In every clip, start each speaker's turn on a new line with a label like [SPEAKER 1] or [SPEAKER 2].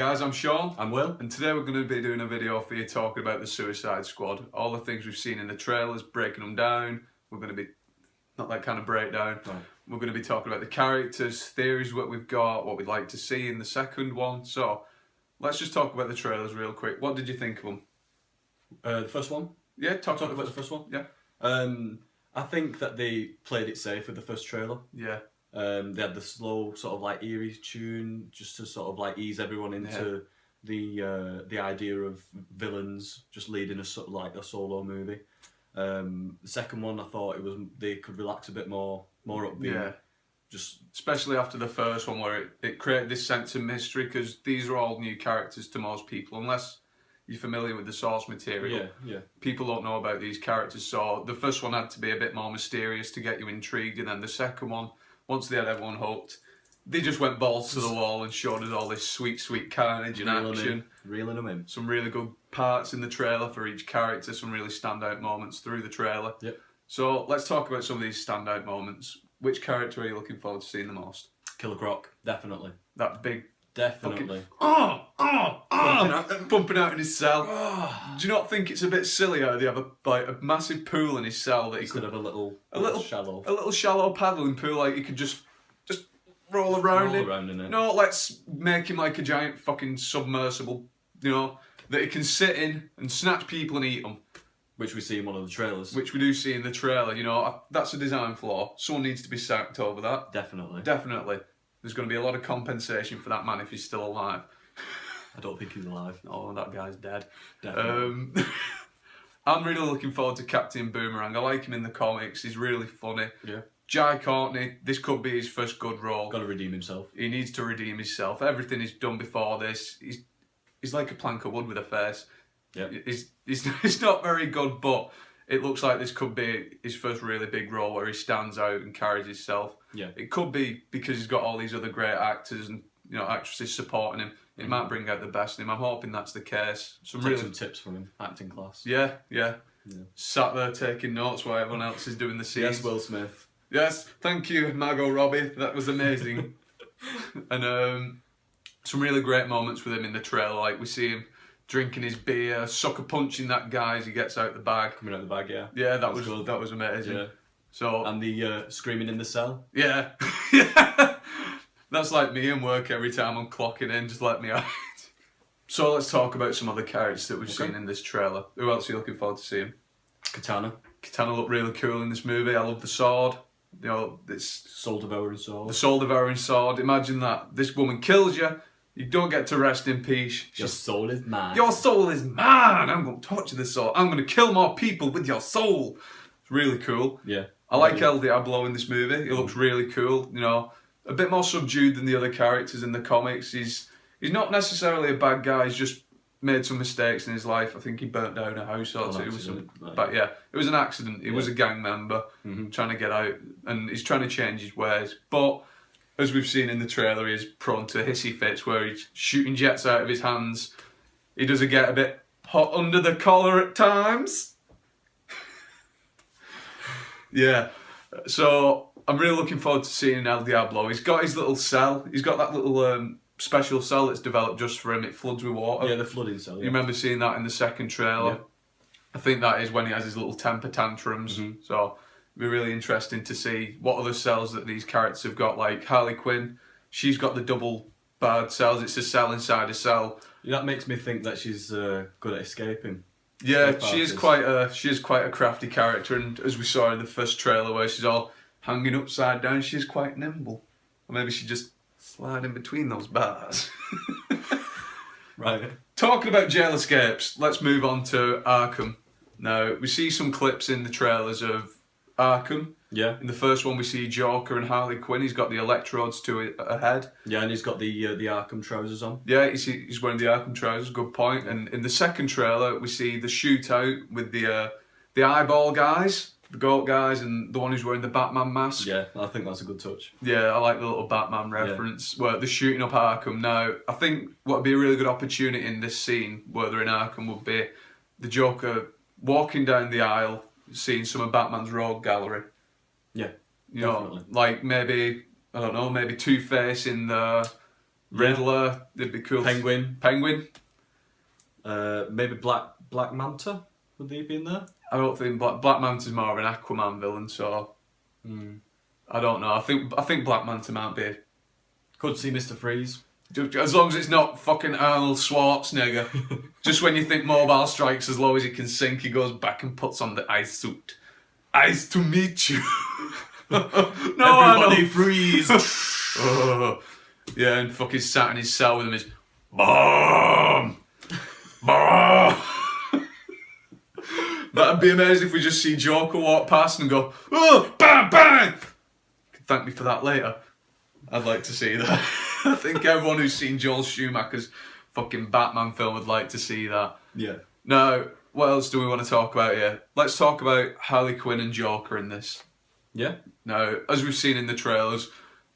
[SPEAKER 1] guys, I'm Sean.
[SPEAKER 2] I'm Will.
[SPEAKER 1] And today we're going to be doing a video for you talking about the Suicide Squad. All the things we've seen in the trailers, breaking them down. We're going to be, not that kind of breakdown.
[SPEAKER 2] No.
[SPEAKER 1] We're going to be talking about the characters, theories, what we've got, what we'd like to see in the second one. So, let's just talk about the trailers real quick. What did you think of them?
[SPEAKER 2] The first one?
[SPEAKER 1] Yeah,
[SPEAKER 2] Talk about the first one?
[SPEAKER 1] Yeah.
[SPEAKER 2] I think that they played it safe with the first trailer.
[SPEAKER 1] Yeah.
[SPEAKER 2] They had the slow, sort of like eerie tune, just to sort of like ease everyone into the idea of villains just leading a sort of like a solo movie. The second one, I thought they could relax a bit more upbeat.
[SPEAKER 1] Yeah.
[SPEAKER 2] Just
[SPEAKER 1] especially after the first one, where it created this sense of mystery, because these are all new characters to most people, unless you're familiar with the source material.
[SPEAKER 2] yeah.
[SPEAKER 1] People don't know about these characters, so the first one had to be a bit more mysterious to get you intrigued, and then the second one, once they had everyone hooked, they just went balls to the wall and showed us all this sweet carnage and action.
[SPEAKER 2] Reeling them in.
[SPEAKER 1] Some really good parts in the trailer for each character, some really standout moments through the trailer.
[SPEAKER 2] Yep.
[SPEAKER 1] So let's talk about some of these standout moments. Which character are you looking forward to seeing the most?
[SPEAKER 2] Killer Croc, definitely.
[SPEAKER 1] That big
[SPEAKER 2] Definitely.
[SPEAKER 1] pumping out in his cell. Do you not think it's a bit silly how they have a massive pool in his cell that he
[SPEAKER 2] Instead
[SPEAKER 1] could
[SPEAKER 2] of a little shallow.
[SPEAKER 1] a little shallow paddling pool, like he could just roll around in?
[SPEAKER 2] it.
[SPEAKER 1] No, let's make him like a giant fucking submersible, that he can sit in and snatch people and eat them.
[SPEAKER 2] Which we see in one of the trailers.
[SPEAKER 1] Which we do see in the trailer. That's a design flaw. Someone needs to be sacked over that.
[SPEAKER 2] Definitely.
[SPEAKER 1] There's going to be a lot of compensation for that man if he's still alive.
[SPEAKER 2] I don't think he's alive.
[SPEAKER 1] Oh, that guy's dead.
[SPEAKER 2] Definitely.
[SPEAKER 1] I'm really looking forward to Captain Boomerang. I like him in the comics. He's really funny.
[SPEAKER 2] Yeah.
[SPEAKER 1] Jai Courtney, this could be his first good role.
[SPEAKER 2] Got to redeem himself.
[SPEAKER 1] He needs to redeem himself. Everything he's done before this, he's like a plank of wood with a face.
[SPEAKER 2] Yeah.
[SPEAKER 1] He's not very good, but it looks like this could be his first really big role where he stands out and carries himself.
[SPEAKER 2] Yeah.
[SPEAKER 1] It could be because he's got all these other great actors and actresses supporting him. It might bring out the best in him. I'm hoping that's the case.
[SPEAKER 2] Take some tips from him, acting class.
[SPEAKER 1] Yeah. Sat there taking notes while everyone else is doing the scenes.
[SPEAKER 2] Yes, Will Smith.
[SPEAKER 1] Yes, thank you, Margot Robbie. That was amazing. And some really great moments with him in the trailer. Like we see him drinking his beer, sucker punching that guy as he gets out the bag.
[SPEAKER 2] Coming out the bag, yeah.
[SPEAKER 1] Yeah, that was amazing.
[SPEAKER 2] Yeah.
[SPEAKER 1] So
[SPEAKER 2] and the screaming in the cell.
[SPEAKER 1] Yeah. That's like me in work every time I'm clocking in, just let me out. So let's talk about some other characters that we've seen in this trailer. Who else are you looking forward to seeing?
[SPEAKER 2] Katana.
[SPEAKER 1] Katana looked really cool in this movie. I love the sword. This
[SPEAKER 2] soul devouring sword.
[SPEAKER 1] The soul devouring sword. Imagine that. This woman kills you. You don't get to rest in peace.
[SPEAKER 2] Your soul is mine.
[SPEAKER 1] Your soul is mine. I'm going to torture this soul. I'm going to kill more people with your soul. It's really cool.
[SPEAKER 2] Yeah.
[SPEAKER 1] I like El Diablo in this movie. He looks really cool. A bit more subdued than the other characters in the comics. He's not necessarily a bad guy. He's just made some mistakes in his life. I think he burnt down a house or two. But yeah, it was an accident. He was a gang member trying to get out, and he's trying to change his ways. But as we've seen in the trailer, he's prone to hissy fits where he's shooting jets out of his hands. He does get a bit hot under the collar at times. Yeah. So I'm really looking forward to seeing El Diablo. He's got his little cell. He's got that little special cell that's developed just for him. It floods with water.
[SPEAKER 2] Yeah, the flooding cell. Yeah.
[SPEAKER 1] You remember seeing that in the second trailer?
[SPEAKER 2] Yeah.
[SPEAKER 1] I think that is when he has his little temper tantrums. So it'll be really interesting to see what other cells that these characters have got. Like Harley Quinn, she's got the double barred cells. It's a cell inside a cell.
[SPEAKER 2] That makes me think that she's good at escaping.
[SPEAKER 1] Yeah, she is quite a crafty character, and as we saw in the first trailer where she's all hanging upside down, she's quite nimble. Or maybe she just slide in between those bars.
[SPEAKER 2] Right.
[SPEAKER 1] Talking about jail escapes, let's move on to Arkham. Now, we see some clips in the trailers of Arkham.
[SPEAKER 2] Yeah.
[SPEAKER 1] In the first one, we see Joker and Harley Quinn. He's got the electrodes to a head.
[SPEAKER 2] Yeah, and he's got the Arkham trousers on.
[SPEAKER 1] Yeah, he's wearing the Arkham trousers. Good point. And in the second trailer, we see the shootout with the eyeball guys, the goat guys, and the one who's wearing the Batman mask.
[SPEAKER 2] Yeah, I think that's a good touch.
[SPEAKER 1] Yeah, I like the little Batman reference where they're shooting up Arkham. Now, I think what would be a really good opportunity in this scene, where they're in Arkham, would be the Joker walking down the aisle, seeing some of Batman's rogue gallery.
[SPEAKER 2] Yeah,
[SPEAKER 1] like maybe, I don't know, maybe Two-Face in the Riddler, it'd be cool.
[SPEAKER 2] Penguin.
[SPEAKER 1] Penguin.
[SPEAKER 2] Maybe Black Manta. Would they be in there?
[SPEAKER 1] I don't think Black Manta's more of an Aquaman villain, so I don't know. I think Black Manta might be.
[SPEAKER 2] Could see Mr. Freeze.
[SPEAKER 1] As long as it's not fucking Arnold Schwarzenegger. Just when you think Mobile strikes as low as he can sink, he goes back and puts on the ice suit. Ice to meet you. No,
[SPEAKER 2] Everybody freeze.
[SPEAKER 1] Oh. Yeah, and fucking sat in his cell with him is BOOM! BOOM! That'd be amazing if we just see Joker walk past and go, oh, bang, bang! Thank me for that later. I'd like to see that. I think everyone who's seen Joel Schumacher's fucking Batman film would like to see that.
[SPEAKER 2] Yeah.
[SPEAKER 1] Now, what else do we want to talk about here? Let's talk about Harley Quinn and Joker in this.
[SPEAKER 2] Yeah.
[SPEAKER 1] Now, as we've seen in the trailers,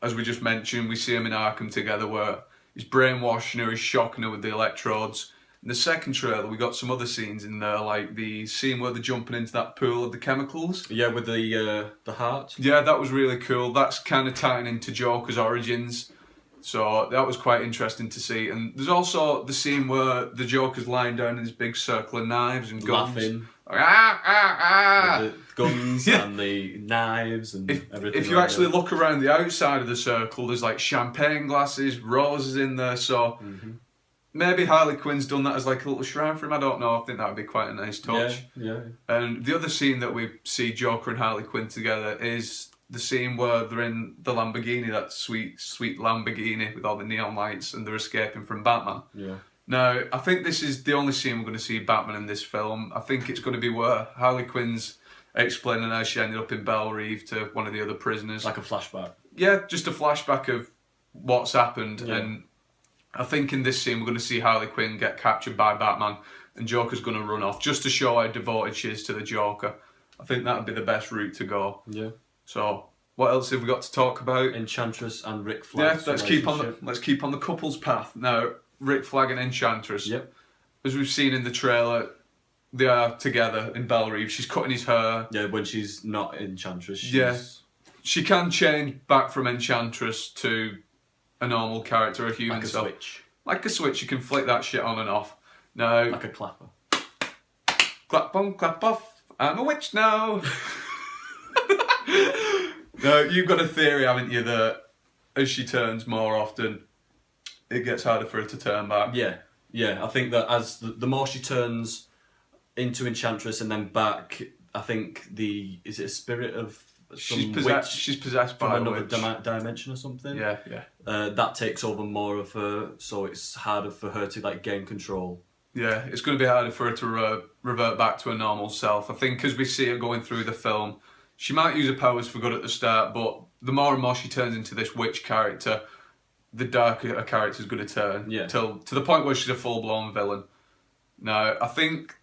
[SPEAKER 1] as we just mentioned, we see him in Arkham together where he's brainwashing her, he's shocking her with the electrodes. In the second trailer, we got some other scenes in there, like the scene where they're jumping into that pool of the chemicals.
[SPEAKER 2] Yeah, with the heart.
[SPEAKER 1] Yeah, that was really cool. That's kind of tying into Joker's origins. So that was quite interesting to see. And there's also the scene where the Joker's lying down in this big circle of knives and guns.
[SPEAKER 2] Laughing.
[SPEAKER 1] Ah, ah, ah.
[SPEAKER 2] With the guns and the knives and everything.
[SPEAKER 1] If you actually look around the outside of the circle, there's like champagne glasses, roses in there. So maybe Harley Quinn's done that as like a little shrine for him. I don't know. I think that would be quite a nice touch.
[SPEAKER 2] Yeah.
[SPEAKER 1] And the other scene that we see Joker and Harley Quinn together is the scene where they're in the Lamborghini, that sweet Lamborghini with all the neon lights, and they're escaping from Batman.
[SPEAKER 2] Yeah.
[SPEAKER 1] Now, I think this is the only scene we're going to see Batman in this film. I think it's going to be where Harley Quinn's explaining how she ended up in Belle Reve to one of the other prisoners.
[SPEAKER 2] Like a flashback.
[SPEAKER 1] Yeah, just a flashback of what's happened.
[SPEAKER 2] Yeah.
[SPEAKER 1] And I think in this scene we're going to see Harley Quinn get captured by Batman and Joker's going to run off just to show how devoted she is to the Joker. I think that would be the best route to go.
[SPEAKER 2] Yeah.
[SPEAKER 1] So, what else have we got to talk about?
[SPEAKER 2] Enchantress and Rick
[SPEAKER 1] Yeah,
[SPEAKER 2] Flag.
[SPEAKER 1] let's keep on the couple's path. Now, Rick Flag and Enchantress.
[SPEAKER 2] Yep.
[SPEAKER 1] As we've seen in the trailer, they are together in Belle Reve. She's cutting his hair.
[SPEAKER 2] Yeah, when she's not Enchantress. She's...
[SPEAKER 1] Yeah. She can change back from Enchantress to a normal character, a human
[SPEAKER 2] Like a
[SPEAKER 1] self.
[SPEAKER 2] switch.
[SPEAKER 1] Like a switch, you can flick that shit on and off. Now,
[SPEAKER 2] Like a clapper.
[SPEAKER 1] clap on, clap off. I'm a witch now. No, you've got a theory, haven't you, that as she turns more often, it gets harder for her to turn back.
[SPEAKER 2] Yeah. I think that as the more she turns into Enchantress and then back, I think is it a spirit of some witch
[SPEAKER 1] She's possessed
[SPEAKER 2] from
[SPEAKER 1] by a
[SPEAKER 2] another
[SPEAKER 1] witch.
[SPEAKER 2] dimension or something?
[SPEAKER 1] Yeah.
[SPEAKER 2] That takes over more of her, so it's harder for her to like gain control.
[SPEAKER 1] Yeah, it's going to be harder for her to revert back to her normal self. I think as we see her going through the film, she might use her powers for good at the start, but the more and more she turns into this witch character, the darker her character's going to turn.
[SPEAKER 2] Yeah.
[SPEAKER 1] To the point where she's a full-blown villain. Now, I think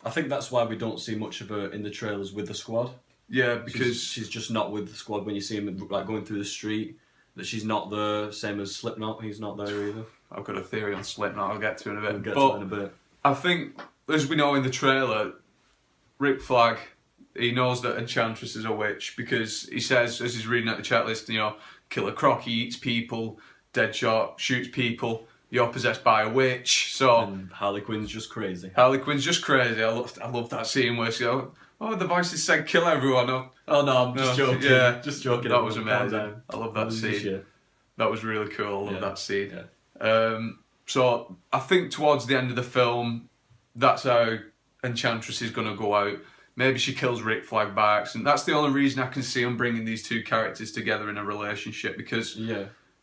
[SPEAKER 2] that's why we don't see much of her in the trailers with the squad.
[SPEAKER 1] Yeah, because
[SPEAKER 2] she's just not with the squad when you see him like going through the street. That she's not the same as Slipknot. He's not there either.
[SPEAKER 1] I've got a theory on Slipknot. I'll get to in a bit.
[SPEAKER 2] We'll get
[SPEAKER 1] but
[SPEAKER 2] to it in a bit.
[SPEAKER 1] I think, as we know in the trailer, Rick Flag, he knows that Enchantress is a witch because he says, as he's reading out the chat list, Killer Croc, he eats people, Deadshot shoots people, you're possessed by a witch. So
[SPEAKER 2] And Harley Quinn's just crazy.
[SPEAKER 1] Harley Quinn's just crazy. I love that scene where she goes, oh, the voices said kill everyone.
[SPEAKER 2] Oh no, I'm just joking.
[SPEAKER 1] Yeah,
[SPEAKER 2] just joking.
[SPEAKER 1] That was
[SPEAKER 2] everyone.
[SPEAKER 1] amazing. I love that scene.
[SPEAKER 2] Yeah.
[SPEAKER 1] That was really cool. I love that scene.
[SPEAKER 2] Yeah.
[SPEAKER 1] So I think towards the end of the film, that's how Enchantress is going to go out. Maybe she kills Rick Flag by accident. That's the only reason I can see them bringing these two characters together in a relationship because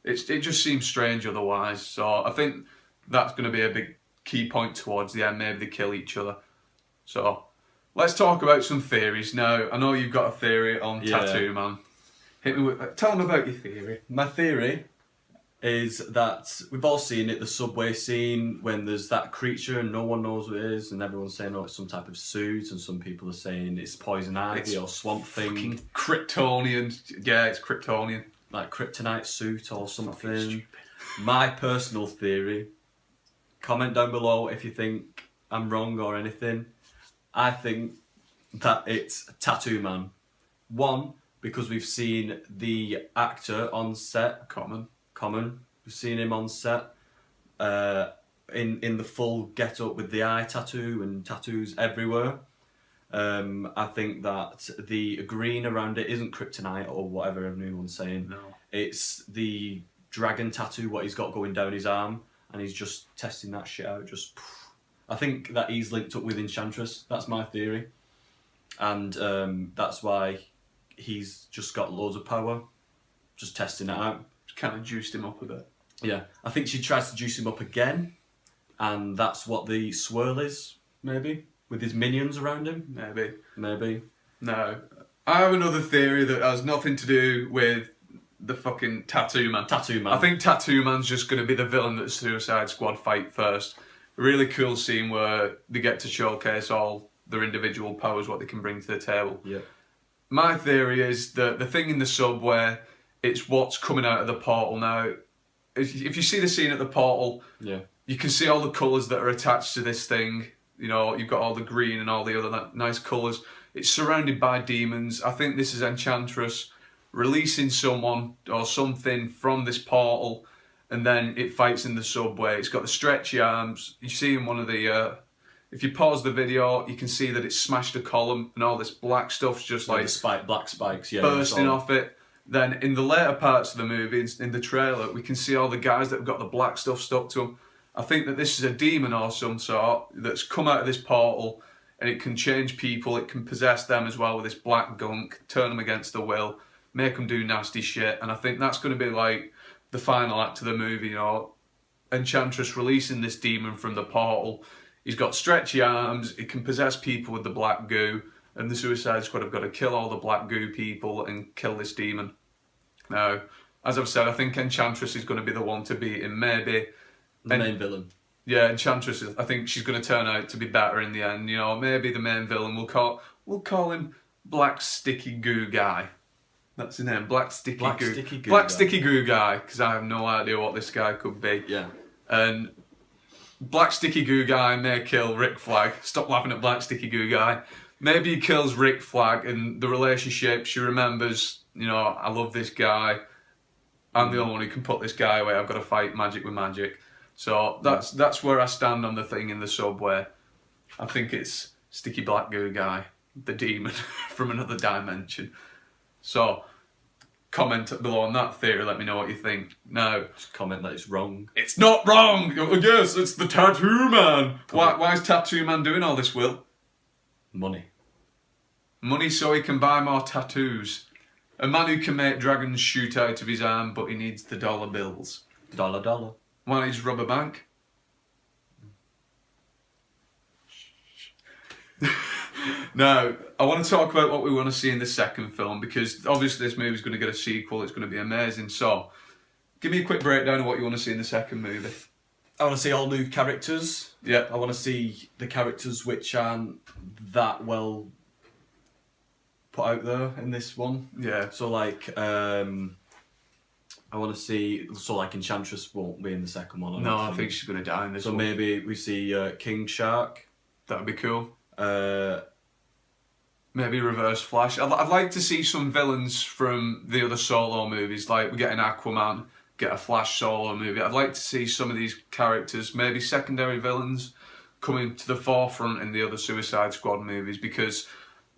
[SPEAKER 1] it just seems strange otherwise. So I think that's going to be a big key point towards the end. Maybe they kill each other. So let's talk about some theories now. I know you've got a theory on Tattoo Man. Hit me with. Tell them about your theory.
[SPEAKER 2] My theory is that we've all seen it, the subway scene when there's that creature and no one knows what it is, and everyone's saying, oh, it's some type of suit, and some people are saying it's poison ivy or swamp thing.
[SPEAKER 1] Kryptonian. Yeah, it's Kryptonian.
[SPEAKER 2] Like kryptonite suit or something. My personal theory, comment down below if you think I'm wrong or anything. I think that it's Tattoo Man. One, because we've seen the actor on set, Common, We've seen him on set. In the full get up with the eye tattoo and tattoos everywhere. I think that the green around it isn't kryptonite or whatever everyone's saying.
[SPEAKER 1] No.
[SPEAKER 2] It's the dragon tattoo what he's got going down his arm, and he's just testing that shit out. I think that he's linked up with Enchantress. That's my theory, and that's why he's just got loads of power, just testing it out.
[SPEAKER 1] Kind of juiced him up a bit.
[SPEAKER 2] Yeah, I think she tries to juice him up again, and that's what the swirl is, maybe, with his minions around him. Maybe.
[SPEAKER 1] No. I have another theory that has nothing to do with the fucking Tattoo Man.
[SPEAKER 2] Tattoo Man.
[SPEAKER 1] I think Tattoo Man's just going to be the villain that the Suicide Squad fight first. A really cool scene where they get to showcase all their individual powers, what they can bring to the table.
[SPEAKER 2] Yeah.
[SPEAKER 1] My theory is that the thing in the subway, it's what's coming out of the portal now. If you see the scene at the portal,
[SPEAKER 2] Yeah.
[SPEAKER 1] you can see all the colours that are attached to this thing. You know, you've got all the green and all the other nice colours. It's surrounded by demons. I think this is Enchantress releasing someone or something from this portal, and then it fights in the subway. It's got the stretchy arms. You see in one of the... if you pause the video, you can see that it's smashed a column and all this black stuff's just like
[SPEAKER 2] the black spikes, yeah,
[SPEAKER 1] bursting off it. Then in the later parts of the movie, in the trailer, we can see all the guys that have got the black stuff stuck to them. I think that this is a demon or some sort that's come out of this portal, and it can change people, it can possess them as well with this black gunk, turn them against their will, make them do nasty shit, and I think that's going to be like the final act of the movie, you know. Enchantress releasing this demon from the portal. He's got stretchy arms, he can possess people with the black goo, and the Suicide Squad have got to kill all the black goo people and kill this demon. Now, as I've said, I think Enchantress is going to be the one to beat him, maybe.
[SPEAKER 2] The main villain.
[SPEAKER 1] Yeah, Enchantress, I think she's going to turn out to be better in the end. You know, maybe the main villain, we'll call him Black Sticky Goo Guy. That's his name, Black Sticky Goo Guy, because I have no idea what this guy could be.
[SPEAKER 2] Yeah.
[SPEAKER 1] And Black Sticky Goo Guy may kill Rick Flag. Stop laughing at Black Sticky Goo Guy. Maybe he kills Rick Flag, and the relationship, she remembers, you know, I love this guy. I'm the only one who can put this guy away. I've got to fight magic with magic. So that's where I stand on the thing in the subway. I think it's Sticky Black Goo Guy, the demon from another dimension. So, comment below on that theory, let me know what you think. Now,
[SPEAKER 2] Just comment that it's wrong.
[SPEAKER 1] it's not wrong! Yes, it's the Tattoo Man! Why is Tattoo Man doing all this, Will?
[SPEAKER 2] Money.
[SPEAKER 1] Money so he can buy more tattoos. A man who can make dragons shoot out of his arm, but he needs the dollar bills.
[SPEAKER 2] Dollar.
[SPEAKER 1] Why don't you just rob a bank? Now, I want to talk about what we want to see in the second film, because obviously this movie's going to get a sequel, it's going to be amazing. So, give me a quick breakdown of what you want to see in the second movie.
[SPEAKER 2] I want to see all new characters.
[SPEAKER 1] Yeah.
[SPEAKER 2] I want to see the characters which aren't that well put out there in this one.
[SPEAKER 1] Yeah.
[SPEAKER 2] So like, I want to see, so like Enchantress won't be in the second one.
[SPEAKER 1] No, I think she's going to die in this
[SPEAKER 2] so
[SPEAKER 1] one.
[SPEAKER 2] maybe we see King Shark.
[SPEAKER 1] That'd be cool.
[SPEAKER 2] Uh,
[SPEAKER 1] Maybe Reverse Flash. I'd like to see some villains from the other solo movies, like we get an Aquaman, get a Flash solo movie. I'd like to see some of these characters, maybe secondary villains, coming to the forefront in the other Suicide Squad movies, because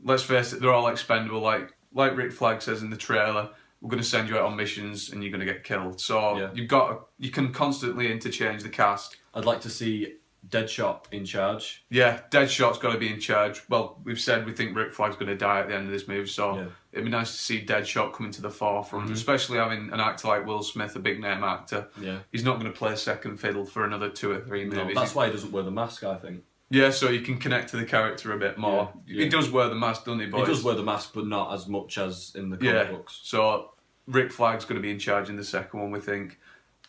[SPEAKER 1] let's face it, they're all expendable. Like Rick Flag says in the trailer, we're going to send you out on missions and you're going to get killed. So
[SPEAKER 2] Yeah.
[SPEAKER 1] you can constantly interchange the cast.
[SPEAKER 2] I'd like to see Deadshot in charge.
[SPEAKER 1] Yeah, Deadshot's got to be in charge. Well, we've said we think Rick Flag's going to die at the end of this movie, so
[SPEAKER 2] Yeah.
[SPEAKER 1] it'd be nice to see Deadshot coming to the forefront, especially having an actor like Will Smith, a big name actor.
[SPEAKER 2] Yeah.
[SPEAKER 1] He's not going to play second fiddle for another 2 or 3
[SPEAKER 2] No,
[SPEAKER 1] movies.
[SPEAKER 2] that's why he doesn't wear the mask, I think.
[SPEAKER 1] Yeah, so you can connect to the character a bit more.
[SPEAKER 2] Yeah.
[SPEAKER 1] He does wear the mask, doesn't he?
[SPEAKER 2] He
[SPEAKER 1] But
[SPEAKER 2] does wear the mask, but not as much as in the comic books.
[SPEAKER 1] So Rick Flag's going to be in charge in the second one, we think.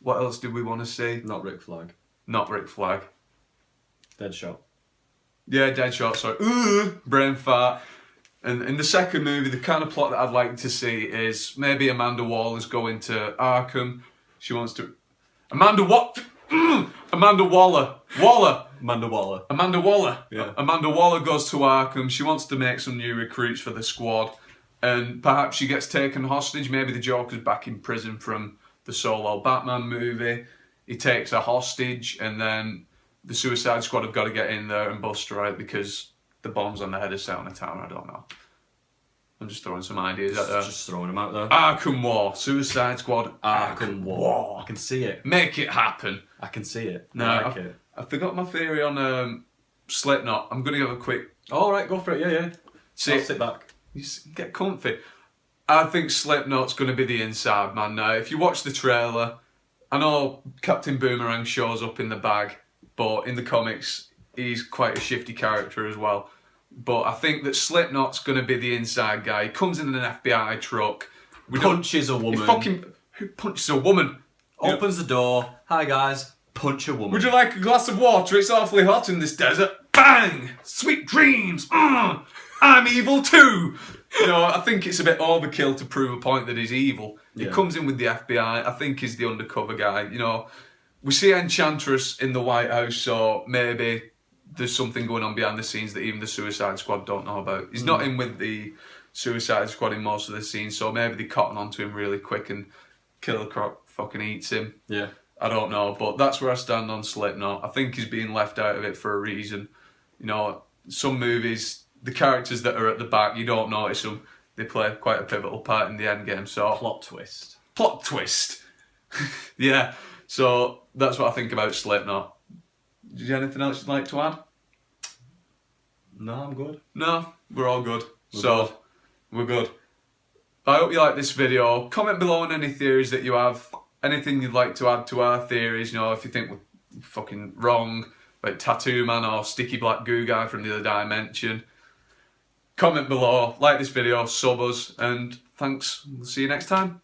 [SPEAKER 1] What else did we want to see?
[SPEAKER 2] Not Rick Flag.
[SPEAKER 1] Not Rick Flag.
[SPEAKER 2] Deadshot.
[SPEAKER 1] Yeah, Deadshot, sorry. Brain fart. And in the second movie, the kind of plot that I'd like to see is maybe Amanda Waller's going to Arkham. She wants to... Amanda Waller!
[SPEAKER 2] Amanda Waller. Yeah.
[SPEAKER 1] Amanda Waller goes to Arkham. She wants to make some new recruits for the squad. And perhaps she gets taken hostage. Maybe the Joker's back in prison from the solo Batman movie. He takes a hostage, and then the Suicide Squad have got to get in there and bust her out because the bomb's on the head of Selma Town. I don't know. I'm just throwing some ideas out there.
[SPEAKER 2] Just throwing them out there.
[SPEAKER 1] Arkham War, Suicide Squad,
[SPEAKER 2] Arkham War. I can see it.
[SPEAKER 1] Make it happen.
[SPEAKER 2] I can see it.
[SPEAKER 1] No,
[SPEAKER 2] I like it.
[SPEAKER 1] I forgot my theory on Slipknot. I'm going to give a quick...
[SPEAKER 2] All right, go for it. Yeah.
[SPEAKER 1] See,
[SPEAKER 2] I'll sit back.
[SPEAKER 1] You get comfy. I think Slipknot's going to be the inside man now. If you watch the trailer, I know Captain Boomerang shows up in the bag, but in the comics, he's quite a shifty character as well. But I think that Slipknot's going to be the inside guy. He comes in an FBI truck.
[SPEAKER 2] Punches a woman.
[SPEAKER 1] Who punches a woman?
[SPEAKER 2] Opens the door. Hi guys. Punch a woman.
[SPEAKER 1] Would you like a glass of water? It's awfully hot in this desert. Bang! Sweet dreams. I'm evil too. You know, I think it's a bit overkill to prove a point that he's evil. He comes in with the FBI. I think he's the undercover guy. You know, we see Enchantress in the White House, so maybe there's something going on behind the scenes that even the Suicide Squad don't know about. He's not in with the Suicide Squad in most of the scenes, so maybe they cotton onto him really quick and Killer Croc fucking eats him.
[SPEAKER 2] Yeah.
[SPEAKER 1] I don't know, but that's where I stand on Slipknot. I think he's being left out of it for a reason. You know, some movies, the characters that are at the back, you don't notice them. They play quite a pivotal part in the end game. So
[SPEAKER 2] Plot twist.
[SPEAKER 1] Plot twist. Yeah. So that's what I think about Slipknot. Do you have anything else you'd like to add?
[SPEAKER 2] No, I'm good.
[SPEAKER 1] No, we're all good. We're good. I hope you like this video. Comment below on any theories that you have. Anything you'd like to add to our theories. You know, if you think we're fucking wrong, like Tattoo Man or Sticky Black Goo Guy from the other dimension. Comment below, like this video, sub us, and thanks. We'll see you next time.